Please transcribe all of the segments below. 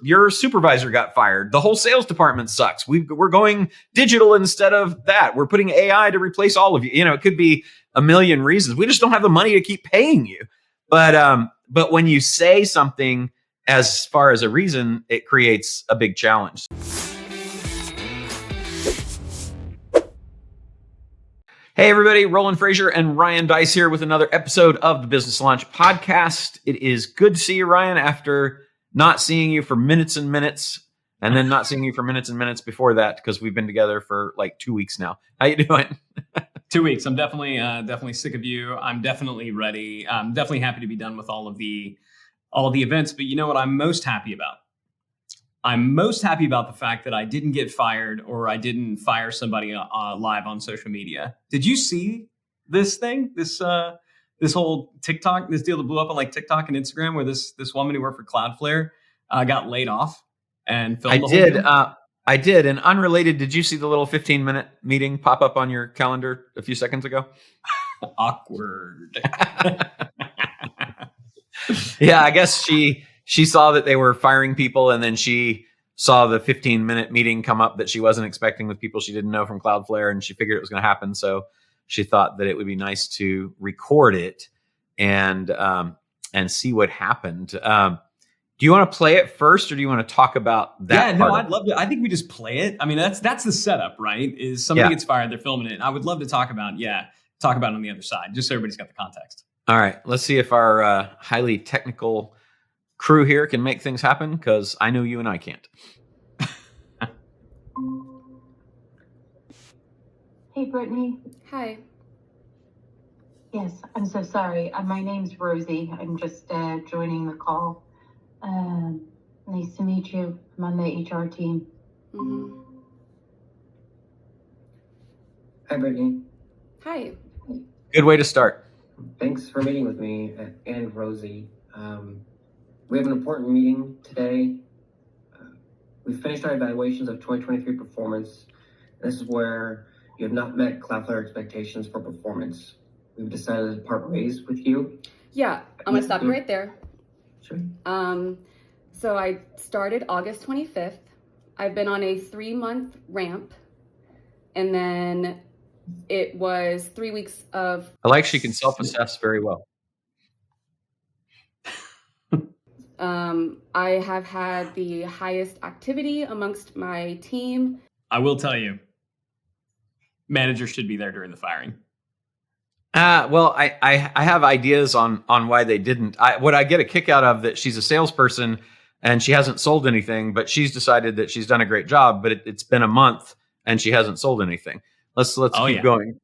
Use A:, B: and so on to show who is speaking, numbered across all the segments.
A: Your supervisor got fired. The whole sales department sucks. We're going digital instead of that. We're putting AI to replace all of you. It could be a million reasons. We just don't have the money to keep paying you. But when you say something as far as a reason, it creates a big challenge. Hey, everybody, Roland Frazier and Ryan Dice here with another episode of the Business Launch Podcast. It is good to see you, Ryan, after not seeing you for minutes and minutes, and then not seeing you for minutes and minutes before that, because we've been together for like 2 weeks now. How you doing?
B: 2 weeks. I'm definitely sick of you. I'm definitely ready. I'm definitely happy to be done with all of the events. But you know what I'm most happy about? I'm most happy about the fact that I didn't get fired, or I didn't fire somebody live on social media. Did you see this thing? This whole TikTok, this deal that blew up on like TikTok and Instagram, where this woman who worked for Cloudflare got laid off and filmed the whole thing?
A: I did. And unrelated, did you see the little 15-minute meeting pop up on your calendar a few seconds ago?
B: Awkward.
A: Yeah, I guess she saw that they were firing people, and then she saw the 15-minute meeting come up that she wasn't expecting with people she didn't know from Cloudflare, and she figured it was going to happen. So she thought that it would be nice to record it and see what happened. Do you want to play it first, or do you want to talk about that?
B: Yeah, no, I'd love to. I think we just play it. I mean, that's the setup, right? Is somebody gets fired, they're filming it. I would love to talk about it on the other side, just so everybody's got the context.
A: All right, let's see if our highly technical crew here can make things happen, because I know you and I can't.
C: Hey, Brittany.
D: Hi.
C: Yes, I'm so sorry. My name's Rosie. I'm just joining the call. Nice to meet you. I'm on the HR team.
D: Mm-hmm.
E: Hi, Brittany.
D: Hi.
A: Good way to start.
E: Thanks for meeting with me and Rosie. We have an important meeting today. We've finished our evaluations of 2023 performance. This is where you have not met Cloudflare expectations for performance. We've decided to part ways with you.
D: Yeah, I'm gonna stop you right there.
E: Sure.
D: So I started August 25th. I've been on a 3-month ramp, and then it was 3 weeks of...
A: I like she can self-assess very well.
D: I have had the highest activity amongst my team.
B: I will tell you, managers should be there during the firing.
A: Well, I have ideas on why they didn't. What I get a kick out of, that she's a salesperson and she hasn't sold anything, but she's decided that she's done a great job, but it's been a month and she hasn't sold anything. Let's keep going.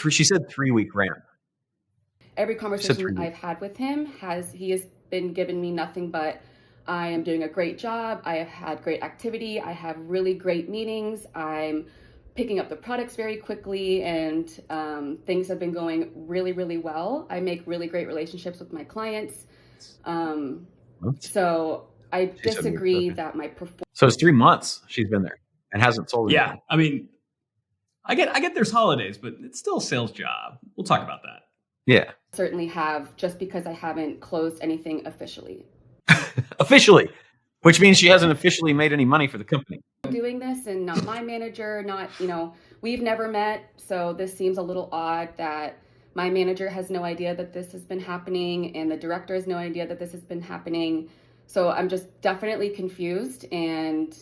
A: She said 3-week ramp.
D: Every conversation I've had with him he has been giving me nothing but, I am doing a great job. I have had great activity. I have really great meetings. I'm picking up the products very quickly, and things have been going really, really well. I make really great relationships with my clients. So I disagree that my performance...
A: So it's 3 months she's been there and hasn't sold anything.
B: Yeah, I mean, I get there's holidays, but it's still a sales job. We'll talk about that.
A: Yeah.
D: Certainly have, just because I haven't closed anything officially.
A: Officially, which means she hasn't officially made any money for the company.
D: Doing this, and not my manager, we've never met. So this seems a little odd that my manager has no idea that this has been happening, and the director has no idea that this has been happening. So I'm just definitely confused, and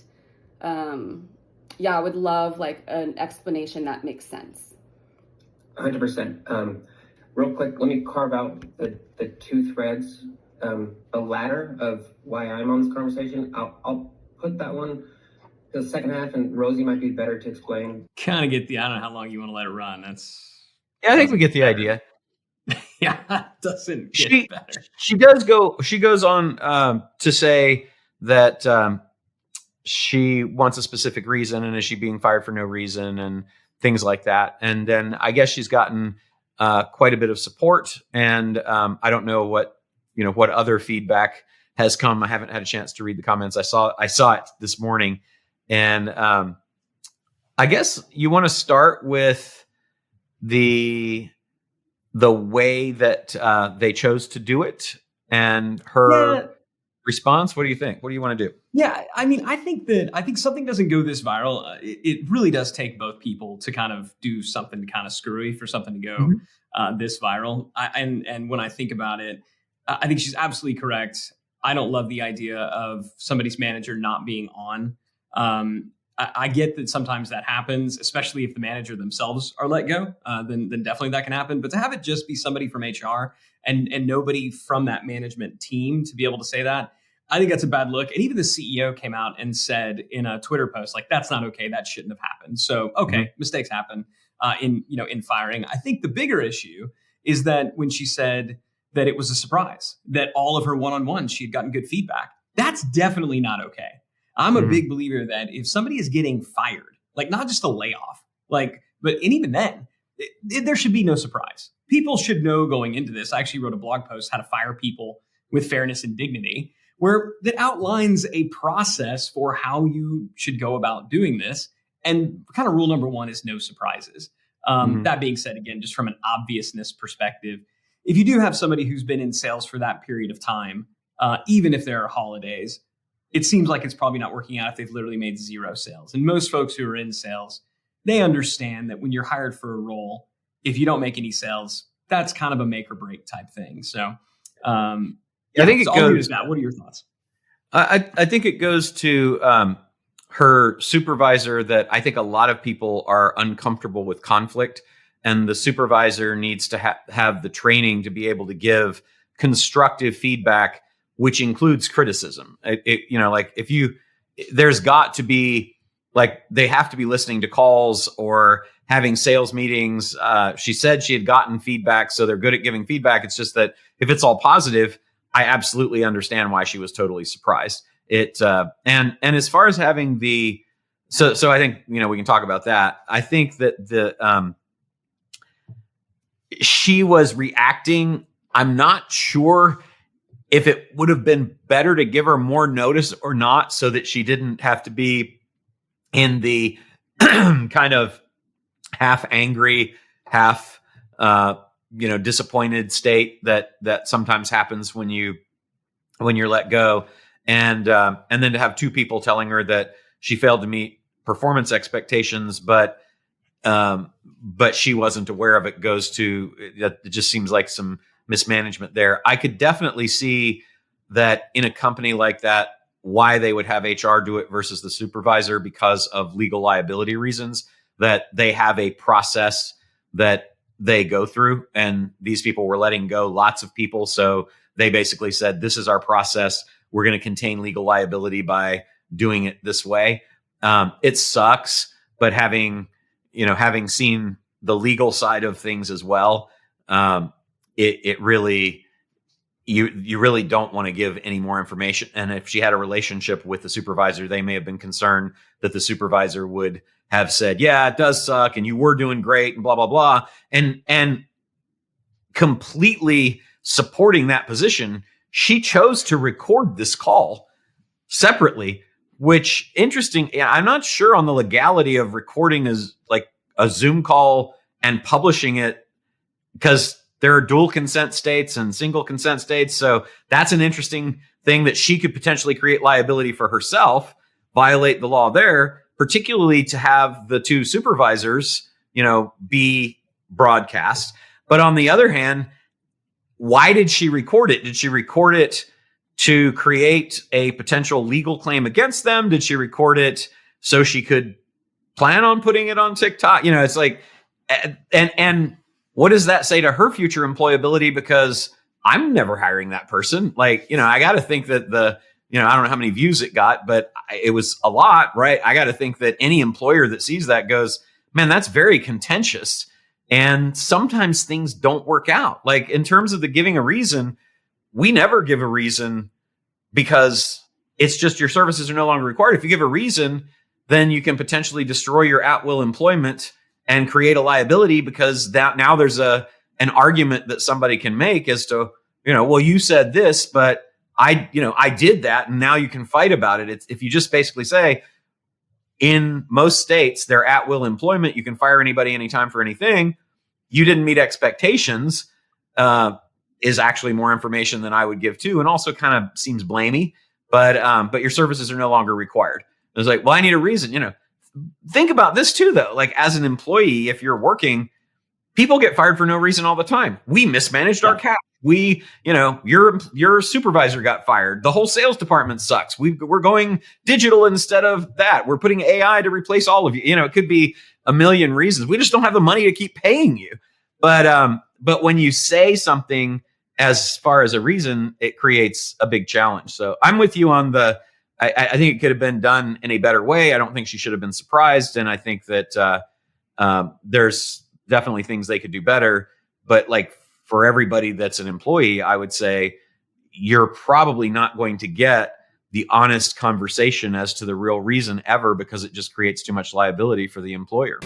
D: I would love like an explanation that makes sense.
E: 100%. Real quick, let me carve out the two threads. The latter of why I'm on this conversation, I'll put that one to the second half, and Rosie might be better to explain.
B: Kind of get I don't know how long you want to let it run.
A: I think we get the idea.
B: Yeah, it doesn't get better.
A: She goes on to say that she wants a specific reason, and is she being fired for no reason, and things like that. And then I guess she's gotten quite a bit of support, and I don't know what other feedback has come. I haven't had a chance to read the comments. I saw it this morning, and I guess you want to start with the way that they chose to do it, and her response? What do you think? What do you want to do?
B: Yeah, I mean, I think something doesn't go this viral. It really does take both people to kind of do something kind of screwy for something to go this viral. And when I think about it, I think she's absolutely correct. I don't love the idea of somebody's manager not being on. I get that sometimes that happens, especially if the manager themselves are let go. Then definitely that can happen. But to have it just be somebody from HR and nobody from that management team to be able to say that, I think that's a bad look. And even the CEO came out and said in a Twitter post, like, that's not okay. That shouldn't have happened. So, okay, mistakes happen in firing. I think the bigger issue is that when she said that it was a surprise, that all of her one-on-ones, she had gotten good feedback. That's definitely not okay. I'm a big believer that if somebody is getting fired, like not just a layoff, and even then, there should be no surprise. People should know going into this. I actually wrote a blog post, how to fire people with fairness and dignity, where that outlines a process for how you should go about doing this. And kind of rule number one is no surprises. That being said, again, just from an obviousness perspective, if you do have somebody who's been in sales for that period of time, even if there are holidays, it seems like it's probably not working out if they've literally made 0 sales. And most folks who are in sales, they understand that when you're hired for a role, if you don't make any sales, that's kind of a make or break type thing. So,
A: I think it goes.
B: What are your thoughts?
A: I think it goes to her supervisor that I think a lot of people are uncomfortable with conflict, and the supervisor needs to have the training to be able to give constructive feedback, which includes criticism. There's got to be, like, they have to be listening to calls or having sales meetings. She said she had gotten feedback, so they're good at giving feedback. It's just that if it's all positive, I absolutely understand why she was totally surprised. And as far as having so I think, we can talk about that. I think that she was reacting. I'm not sure if it would have been better to give her more notice or not, so that she didn't have to be in the kind of half angry, half disappointed state that sometimes happens when you're let go, and then to have 2 people telling her that she failed to meet performance expectations, but she wasn't aware of it, goes to that. It just seems like some mismanagement there. I could definitely see that in a company like that, why they would have HR do it versus the supervisor, because of legal liability reasons, that they have a process that they go through, and these people were letting go lots of people. So they basically said, this is our process. We're going to contain legal liability by doing it this way. It sucks, but having seen the legal side of things as well, it really, you really don't want to give any more information. And if she had a relationship with the supervisor, they may have been concerned that the supervisor would have said, yeah, it does suck, and you were doing great, and blah, blah, blah. And completely supporting that position, she chose to record this call separately, which, interesting. I'm not sure on the legality of recording as like a Zoom call and publishing it, because there are dual consent states and single consent states. So that's an interesting thing, that she could potentially create liability for herself, violate the law there, particularly to have the 2 supervisors, be broadcast. But on the other hand, why did she record it? Did she record it to create a potential legal claim against them? Did she record it so she could plan on putting it on TikTok? It's like, and what does that say to her future employability? Because I'm never hiring that person. Like, I got to think that I don't know how many views it got, but it was a lot, right? I got to think that any employer that sees that goes, man, that's very contentious. And sometimes things don't work out. Like, in terms of the giving a reason, we never give a reason, because it's just your services are no longer required. If you give a reason, then you can potentially destroy your at-will employment and create a liability, because that now there's an argument that somebody can make as to, well, you said this, but I did that, and now you can fight about it. It's, if you just basically say, in most states, they're at-will employment, you can fire anybody anytime for anything. You didn't meet expectations, is actually more information than I would give too, and also kind of seems blamey. but your services are no longer required. It's like, well, I need a reason. Think about this too, though. Like, as an employee, if you're working, people get fired for no reason all the time. We mismanaged our cash. Your supervisor got fired. The whole sales department sucks. We're going digital instead of that. We're putting AI to replace all of you. It could be a million reasons. We just don't have the money to keep paying you. But when you say something as far as a reason, it creates a big challenge. So I'm with you on I think it could have been done in a better way. I don't think she should have been surprised. And I think that there's definitely things they could do better. But like, for everybody that's an employee, I would say you're probably not going to get the honest conversation as to the real reason ever, because it just creates too much liability for the employer.